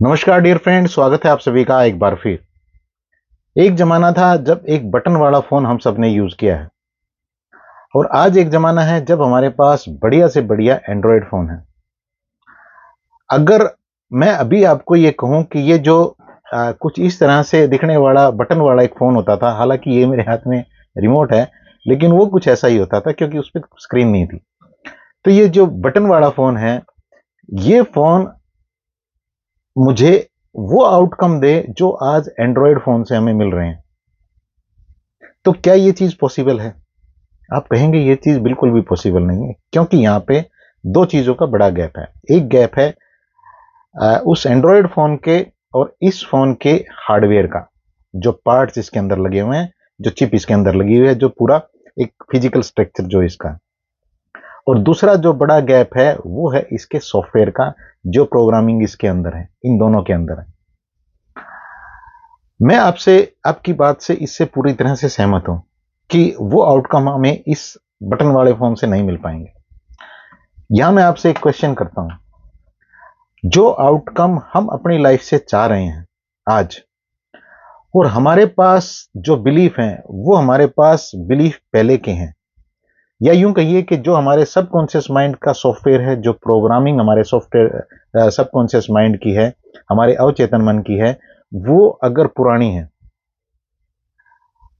नमस्कार dear friend, स्वागत है आप सभी का एक बार फिर। एक जमाना था जब एक बटन वाला फोन हम सब ने यूज किया है और आज एक जमाना है जब हमारे पास बढ़िया से बढ़िया एंड्रॉयड फोन है। अगर मैं अभी आपको ये कहूं कि ये जो कुछ इस तरह से दिखने वाला बटन वाला एक फोन होता था, हालांकि ये मेरे हाथ में रिमोट है, लेकिन वो कुछ ऐसा ही होता था क्योंकि उस पर स्क्रीन नहीं थी। तो ये जो बटन वाला फोन है, ये फोन मुझे वो आउटकम दे जो आज एंड्रॉयड फोन से हमें मिल रहे हैं। तो क्या ये चीज पॉसिबल है? आप कहेंगे ये चीज बिल्कुल भी पॉसिबल नहीं है, क्योंकि यहां पे दो चीजों का बड़ा गैप है। एक गैप है उस एंड्रॉयड फोन के और इस फोन के हार्डवेयर का, जो पार्ट्स इसके अंदर लगे हुए हैं, जो चिप इसके अंदर लगी हुई है, जो पूरा एक फिजिकल स्ट्रक्चर जो इसका है। और दूसरा जो बड़ा गैप है वो है इसके सॉफ्टवेयर का, जो प्रोग्रामिंग इसके अंदर है, इन दोनों के अंदर है। मैं आपसे आपकी बात से इससे पूरी तरह से सहमत हूं कि वो आउटकम हमें इस बटन वाले फोन से नहीं मिल पाएंगे। यहां मैं आपसे एक क्वेश्चन करता हूं, जो आउटकम हम अपनी लाइफ से चाह रहे हैं आज, और हमारे पास जो बिलीफ हैं वो हमारे पास बिलीफ पहले के हैं, या यूं कहिए कि जो हमारे सबकॉन्शियस माइंड का सॉफ्टवेयर है, जो प्रोग्रामिंग हमारे सॉफ्टवेयर सबकॉन्शियस माइंड की है, हमारे अवचेतन मन की है, वो अगर पुरानी है,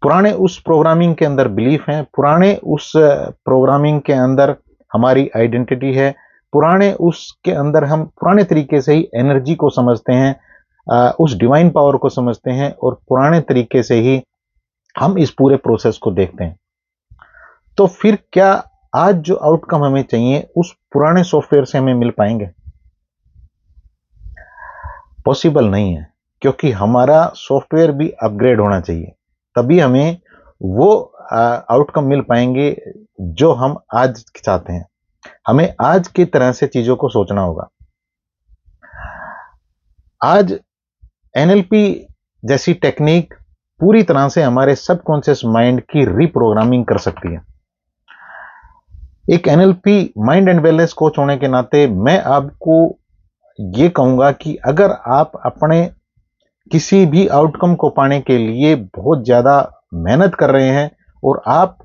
पुराने उस प्रोग्रामिंग के अंदर बिलीफ हैं, पुराने उस प्रोग्रामिंग के अंदर हमारी आइडेंटिटी है, पुराने उसके अंदर हम पुराने तरीके से ही एनर्जी को समझते हैं, उस डिवाइन पावर को समझते हैं, और पुराने तरीके से ही हम इस पूरे प्रोसेस को देखते हैं। तो फिर क्या आज जो आउटकम हमें चाहिए उस पुराने सॉफ्टवेयर से हमें मिल पाएंगे? पॉसिबल नहीं है, क्योंकि हमारा सॉफ्टवेयर भी अपग्रेड होना चाहिए, तभी हमें वो आउटकम मिल पाएंगे जो हम आज चाहते हैं। हमें आज की तरह से चीजों को सोचना होगा। आज एनएलपी जैसी टेक्निक पूरी तरह से हमारे सबकॉन्शियस माइंड की रिप्रोग्रामिंग कर सकती है। एक NLP mind and wellness coach होने के नाते मैं आपको ये कहूंगा कि अगर आप अपने किसी भी आउटकम को पाने के लिए बहुत ज्यादा मेहनत कर रहे हैं और आप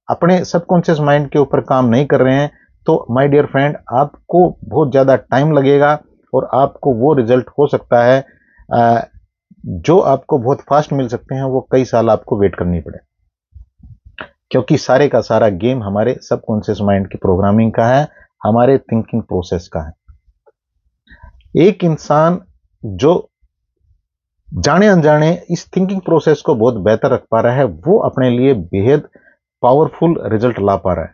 अपने सबकॉन्शियस माइंड के ऊपर काम नहीं कर रहे हैं, तो माय डियर फ्रेंड, आपको बहुत ज्यादा टाइम लगेगा और आपको वो रिजल्ट हो सकता है जो आपको बहुत फास्ट मिल सकते हैं, वो कई साल आपको वेट करनी पड़े, क्योंकि सारे का सारा गेम हमारे सबकॉन्शियस माइंड की प्रोग्रामिंग का है, हमारे थिंकिंग प्रोसेस का है। एक इंसान जो जाने अनजाने इस थिंकिंग प्रोसेस को बहुत बेहतर रख पा रहा है, वो अपने लिए बेहद पावरफुल रिजल्ट ला पा रहा है।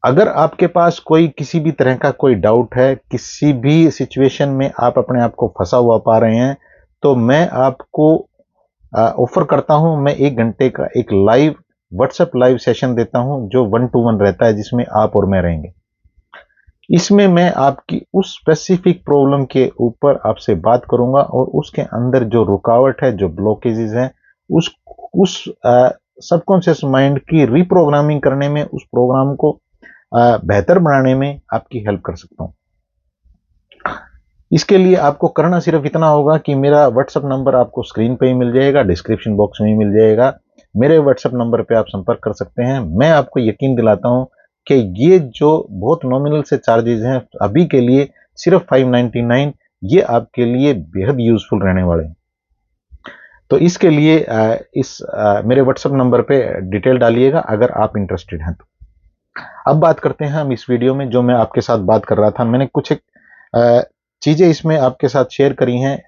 अगर आपके पास कोई किसी भी तरह का कोई डाउट है, किसी भी सिचुएशन में आप अपने आप को फंसा हुआ पा रहे हैं, तो मैं आपको ऑफर करता हूं, मैं 1 घंटे का एक लाइव व्हाट्सएप लाइव सेशन देता हूं, जो 1-to-1 रहता है, जिसमें आप और मैं रहेंगे। इसमें मैं आपकी उस स्पेसिफिक प्रॉब्लम के ऊपर आपसे बात करूंगा और उसके अंदर जो रुकावट है, जो ब्लॉकेजेस हैं, उस सबकॉन्शियस माइंड की रिप्रोग्रामिंग करने में, उस प्रोग्राम को बेहतर बनाने में आपकी हेल्प कर सकता हूं। इसके लिए आपको करना सिर्फ इतना होगा कि मेरा व्हाट्सएप नंबर आपको स्क्रीन पे ही मिल जाएगा, डिस्क्रिप्शन बॉक्स में ही मिल जाएगा। मेरे व्हाट्सएप नंबर पे आप संपर्क कर सकते हैं। मैं आपको यकीन दिलाता हूं कि ये जो बहुत नॉमिनल से चार्जेस हैं अभी के लिए, सिर्फ 599, ये आपके लिए बेहद यूजफुल रहने वाले हैं। तो इसके लिए मेरे व्हाट्सएप नंबर पे डिटेल डालिएगा अगर आप इंटरेस्टेड हैं तो। अब बात करते हैं हम इस वीडियो में, जो मैं आपके साथ बात कर रहा था, मैंने कुछ एक चीजें इसमें आपके साथ शेयर करी हैं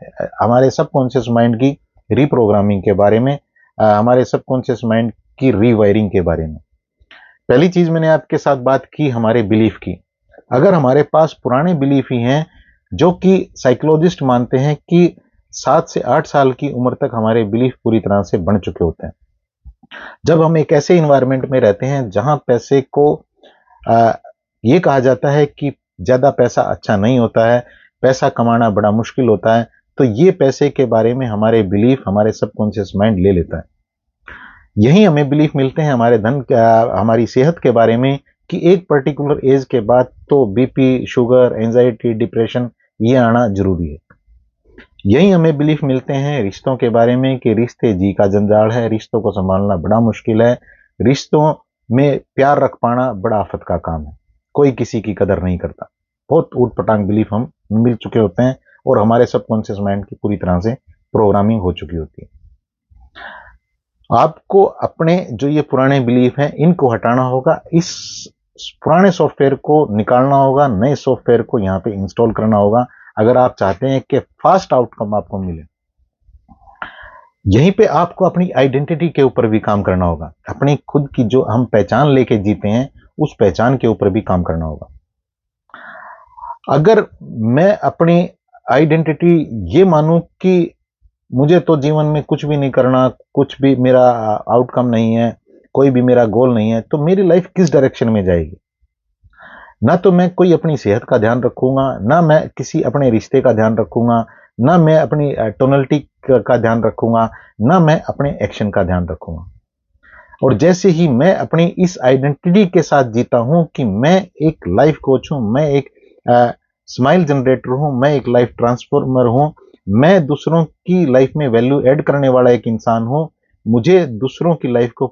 हमारे सबकॉन्शियस माइंड की रिप्रोग्रामिंग के बारे में, हमारे सबकॉन्शियस माइंड की रीवायरिंग के बारे में। पहली चीज मैंने आपके साथ बात की हमारे बिलीफ की। अगर हमारे पास पुराने बिलीफ ही हैं, जो कि साइकोलॉजिस्ट मानते हैं कि 7 से 8 साल की उम्र तक हमारे बिलीफ पूरी तरह से बन चुके होते हैं, जब हम एक ऐसे इन्वायरमेंट में रहते हैं जहां पैसे को ये कहा जाता है कि ज्यादा पैसा अच्छा नहीं होता है, पैसा कमाना बड़ा मुश्किल होता है, तो ये पैसे के बारे में हमारे बिलीफ, हमारे सबकॉन्शियस माइंड ले लेता है। यही हमें बिलीफ मिलते हैं हमारे धन, हमारी सेहत के बारे में, कि एक पर्टिकुलर एज के बाद तो बीपी, शुगर, एंजाइटी, डिप्रेशन ये आना जरूरी है। यही हमें बिलीफ मिलते हैं रिश्तों के बारे में कि रिश्ते जी का जंजाल है, रिश्तों को संभालना बड़ा मुश्किल है, रिश्तों में प्यार रख पाना बड़ा आफत का काम है, कोई किसी की कदर नहीं करता। बहुत ऊट पटांग बिलीफ हम मिल चुके होते हैं और हमारे सबकॉन्शियस माइंड की पूरी तरह से प्रोग्रामिंग हो चुकी होती है। आपको अपने जो ये पुराने बिलीफ हैं इनको हटाना होगा, इस पुराने सॉफ्टवेयर को निकालना होगा, नए सॉफ्टवेयर को यहाँ पे इंस्टॉल करना होगा अगर आप चाहते हैं कि फास्ट आउटकम आपको मिले। यहीं पे आपको अपनी आइडेंटिटी के ऊपर भी काम करना होगा, अपनी खुद की जो हम पहचान लेके जीते हैं उस पहचान के ऊपर भी काम करना होगा। अगर मैं अपनी आइडेंटिटी ये मानूं कि मुझे तो जीवन में कुछ भी नहीं करना, कुछ भी मेरा आउटकम नहीं है, कोई भी मेरा गोल नहीं है, तो मेरी लाइफ किस डायरेक्शन में जाएगी? ना तो मैं कोई अपनी सेहत का ध्यान रखूंगा, ना मैं किसी अपने रिश्ते का ध्यान रखूंगा, ना मैं अपनी टोनलिटी का ध्यान रखूंगा, ना मैं अपने एक्शन का ध्यान रखूंगा। और जैसे ही मैं अपनी इस आइडेंटिटी के साथ जीता हूं कि मैं एक लाइफ कोच हूं, मैं एक स्माइल जनरेटर हूं, मैं एक लाइफ ट्रांसफॉर्मर हूं, मैं दूसरों की लाइफ में वैल्यू ऐड करने वाला एक इंसान हूं, मुझे दूसरों की लाइफ को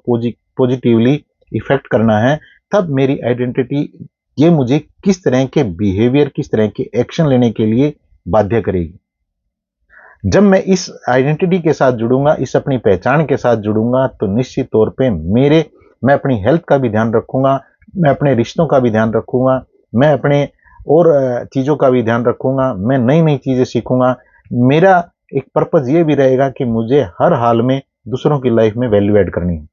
पॉजिटिवली इफेक्ट करना है, तब मेरी आइडेंटिटी ये मुझे किस तरह के बिहेवियर, किस तरह के एक्शन लेने के लिए बाध्य करेगी। जब मैं इस आइडेंटिटी के साथ जुड़ूंगा, इस अपनी पहचान के साथ जुड़ूंगा, तो निश्चित तौर पे मैं अपनी हेल्थ का भी ध्यान रखूंगा, मैं अपने रिश्तों का भी ध्यान रखूंगा, मैं अपने और चीज़ों का भी ध्यान रखूंगा, मैं नई नई चीज़ें सीखूंगा। मेरा एक पर्पज़ ये भी रहेगा कि मुझे हर हाल में दूसरों की लाइफ में वैल्यू ऐड करनी है।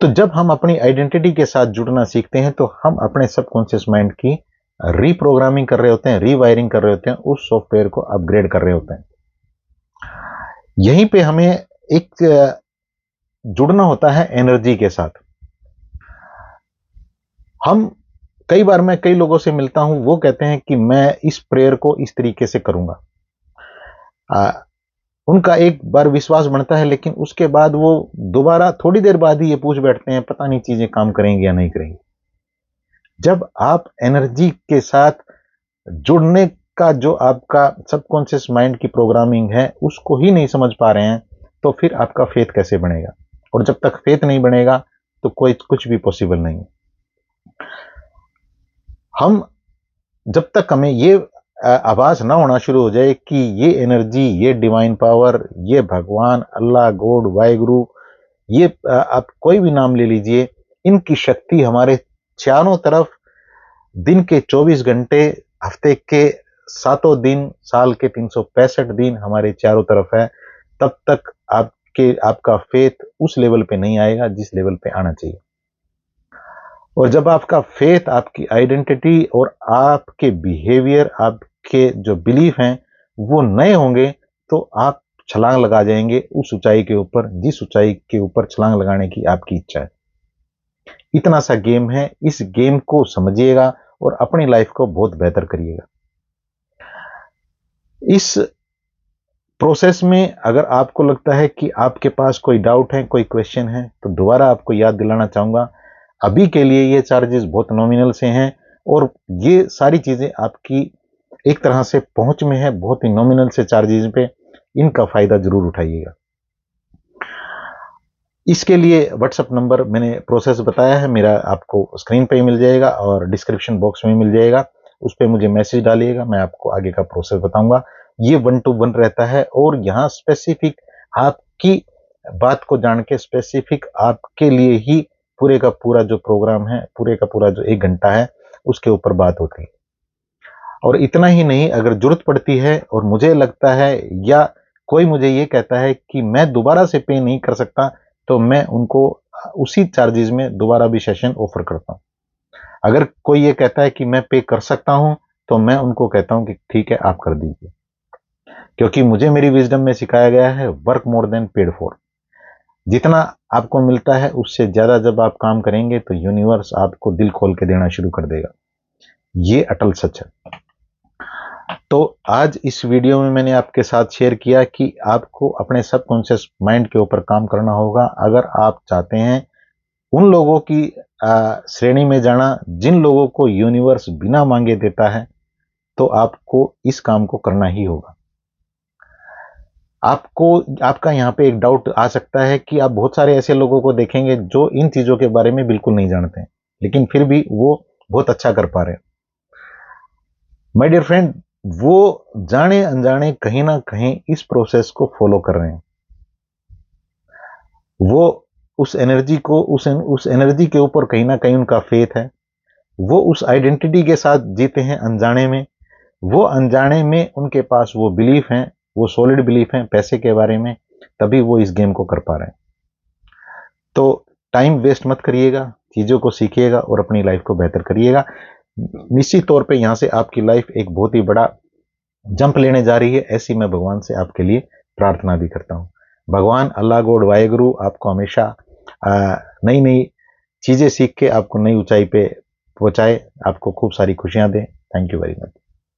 तो जब हम अपनी आइडेंटिटी के साथ जुड़ना सीखते हैं तो हम अपने सबकॉन्शियस माइंड की रीप्रोग्रामिंग कर रहे होते हैं, रीवायरिंग कर रहे होते हैं, उस सॉफ्टवेयर को अपग्रेड कर रहे होते हैं। यहीं पे हमें एक जुड़ना होता है एनर्जी के साथ। हम कई बार मैं कई लोगों से मिलता हूं, वो कहते हैं कि मैं इस प्रेयर को इस तरीके से करूंगा। उनका एक बार विश्वास बनता है, लेकिन उसके बाद वो दोबारा थोड़ी देर बाद ही ये पूछ बैठते हैं, पता नहीं चीजें काम करेंगी या नहीं करेंगी। जब आप एनर्जी के साथ जुड़ने का जो आपका सबकॉन्शियस माइंड की प्रोग्रामिंग है उसको ही नहीं समझ पा रहे हैं, तो फिर आपका फेथ कैसे बनेगा? और जब तक फेथ नहीं बनेगा तो कोई कुछ भी पॉसिबल नहीं है। हम जब तक हमें ये आवाज ना होना शुरू हो जाए कि ये एनर्जी, ये डिवाइन पावर, ये भगवान, अल्लाह, गॉड, वाहिगुरु, ये आप कोई भी नाम ले लीजिए, इनकी शक्ति हमारे चारों तरफ दिन के 24 घंटे, हफ्ते के 7 दिन, साल के 365 दिन हमारे चारों तरफ है, तब तक आपका फेथ उस लेवल पे नहीं आएगा जिस लेवल पे आना चाहिए। और जब आपका फेथ, आपकी आइडेंटिटी और आपके बिहेवियर, आपके जो बिलीफ हैं वो नए होंगे, तो आप छलांग लगा जाएंगे उस ऊंचाई के ऊपर जिस ऊंचाई के ऊपर छलांग लगाने की आपकी इच्छा है। इतना सा गेम है, इस गेम को समझिएगा और अपनी लाइफ को बहुत बेहतर करिएगा। इस प्रोसेस में अगर आपको लगता है कि आपके पास कोई डाउट है, कोई क्वेश्चन है, तो दोबारा आपको याद दिलाना चाहूंगा, अभी के लिए ये चार्जेस बहुत नॉमिनल से हैं और ये सारी चीजें आपकी एक तरह से पहुंच में है, बहुत ही नॉमिनल से चार्जेस पे, इनका फायदा जरूर उठाइएगा। इसके लिए व्हाट्सएप नंबर मैंने प्रोसेस बताया है मेरा, आपको स्क्रीन पे ही मिल जाएगा और डिस्क्रिप्शन बॉक्स में मिल जाएगा, उस पर मुझे मैसेज डालिएगा, मैं आपको आगे का प्रोसेस बताऊंगा। ये 1 to 1 रहता है और यहाँ स्पेसिफिक आपकी बात को जान के स्पेसिफिक आपके लिए ही पूरे का पूरा जो प्रोग्राम है, पूरे का पूरा जो 1 घंटा है, उसके ऊपर बात होती है। और इतना ही नहीं, अगर जरूरत पड़ती है और मुझे लगता है या कोई मुझे ये कहता है कि मैं दोबारा से पे नहीं कर सकता, तो मैं उनको उसी चार्जेस में दोबारा भी सेशन ऑफर करता हूं। अगर कोई ये कहता है कि मैं पे कर सकता हूं, तो मैं उनको कहता हूं कि ठीक है, आप कर दीजिए, क्योंकि मुझे मेरी विजडम में सिखाया गया है, work more than paid for. जितना आपको मिलता है उससे ज्यादा जब आप काम करेंगे तो यूनिवर्स आपको दिल खोल के देना शुरू कर देगा। ये अटल सच है। तो आज इस वीडियो में मैंने आपके साथ शेयर किया कि आपको अपने सबकॉन्शियस माइंड के ऊपर काम करना होगा अगर आप चाहते हैं उन लोगों की श्रेणी में जाना, जिन लोगों को यूनिवर्स बिना मांगे देता है, तो आपको इस काम को करना ही होगा। आपका यहाँ पे एक डाउट आ सकता है कि आप बहुत सारे ऐसे लोगों को देखेंगे जो इन चीजों के बारे में बिल्कुल नहीं जानते हैं, लेकिन फिर भी वो बहुत अच्छा कर पा रहे हैं। माय डियर फ्रेंड, वो जाने अनजाने कहीं ना कहीं इस प्रोसेस को फॉलो कर रहे हैं। वो उस एनर्जी को उस एनर्जी के ऊपर कहीं ना कहीं उनका फेथ है। वो उस आइडेंटिटी के साथ जीते हैं अनजाने में। वो अनजाने में उनके पास वो बिलीफ हैं, वो सॉलिड बिलीफ हैं पैसे के बारे में, तभी वो इस गेम को कर पा रहे हैं। तो टाइम वेस्ट मत करिएगा, चीज़ों को सीखिएगा और अपनी लाइफ को बेहतर करिएगा। निश्चित तौर पे यहाँ से आपकी लाइफ एक बहुत ही बड़ा जंप लेने जा रही है, ऐसी मैं भगवान से आपके लिए प्रार्थना भी करता हूँ। भगवान अल्लाह गॉड वाहेगुरु आपको हमेशा नई नई चीज़ें सीख के आपको नई ऊंचाई पे पहुंचाए, आपको खूब सारी खुशियां दे। Thank you very much.